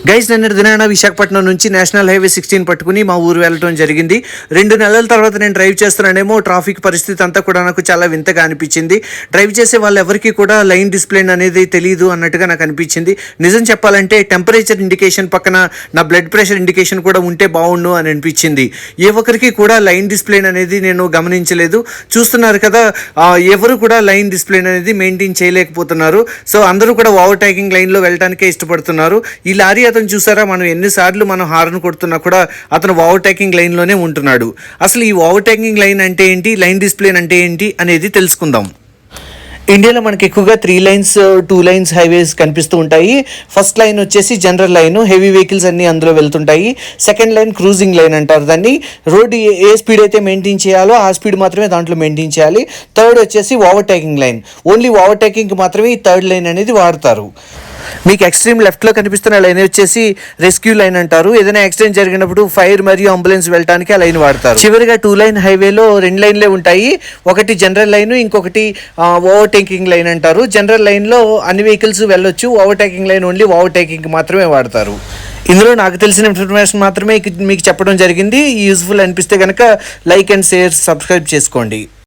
Guys నిన్నటి దినాన విశాఖపట్నం నుంచి నేషనల్ హైవే 16 పట్టుకుని మా ఊరు వెళ్ళడం జరిగింది. 2 నెలల తర్వాత నేను డ్రైవ్ చేస్తున్నానేమో ట్రాఫిక్ పరిస్థితి అంతా కూడా నాకు చాలా వింతగా అనిపించింది. డ్రైవ్ చేసే వాళ్ళు ఎవరికి కూడా లైన్ డిస్ప్లే అనేది తెలియదు అన్నట్టుగా నాకు అనిపించింది. నిజం చెప్పాలంటే టెంపరేచర్ ఇండికేషన్ పక్కన నా బ్లడ్ ప్రెషర్ ఇండికేషన్ కూడా ఉంటే బాగుండు అని అనిపించింది. ఏ ఒక్కరికి కూడా లైన్ డిస్ప్లే అనేది నేను గమనించలేదు. చూస్తున్నారు కదా, ఎవరు కూడా లైన్ డిస్ప్లే అనేది మెయింటైన్ చేయలేకపోతున్నారు. సో అందరూ కూడా ఓవర్టేకింగ్ లైన్లో వెళ్ళడానికే ఇష్టపడుతున్నారు. ఈ లారీ అతను చూసారా, మనం ఎన్నిసార్లు మనం హార్న్ కొడుతున్నా కూడా అతను ఓవర్టేకింగ్ లైన్లోనే ఉంటున్నాడు. అసలు ఈ ఓవర్టేకింగ్ లైన్ అంటే ఏంటి, లైన్ డిస్ప్లే అంటే ఏంటి అనేది తెలుసుకుందాం. ఇండియాలో మనకి ఎక్కువగా 3 లైన్స్ 2 లైన్స్ హైవేస్ కనిపిస్తూ ఉంటాయి. ఫస్ట్ లైన్ వచ్చేసి జనరల్ లైన్, హెవీ వెహికల్స్ అన్నీ అందులో వెళ్తుంటాయి. సెకండ్ లైన్ క్రూజింగ్ లైన్ అంటారు దాన్ని. రోడ్డు ఏ స్పీడ్ అయితే మెయింటైన్ చేయాలో ఆ స్పీడ్ మాత్రమే దాంట్లో మెయింటైన్ చేయాలి. థర్డ్ వచ్చేసి ఓవర్టేకింగ్ లైన్, ఓన్లీ ఓవర్టేకింగ్ మాత్రమే ఈ థర్డ్ లైన్ అనేది వాడతారు. మీకు ఎక్స్ట్రీమ్ లెఫ్ట్లో కనిపిస్తున్న లైన్ వచ్చేసి రెస్క్యూ లైన్ అంటారు. ఏదైనా యాక్సిడెంట్ జరిగినప్పుడు ఫైర్ మరియు అంబులెన్స్ వెళ్ళడానికి ఆ లైన్ వాడతారు. చివరిగా 2 లైన్ హైవేలో 2 లైన్లే ఉంటాయి. ఒకటి జనరల్ లైన్, ఇంకొకటి ఓవర్టేకింగ్ లైన్ అంటారు. జనరల్ లైన్లో అన్ని వెహికల్స్ వెళ్ళొచ్చు, ఓవర్టేకింగ్ లైన్ ఓన్లీ ఓవర్టేకింగ్ మాత్రమే వాడతారు. ఇందులో నాకు తెలిసిన ఇన్ఫర్మేషన్ మాత్రమే మీకు చెప్పడం జరిగింది. యూజ్ఫుల్ అనిపిస్తే కనుక లైక్ అండ్ షేర్, సబ్స్క్రైబ్ చేసుకోండి.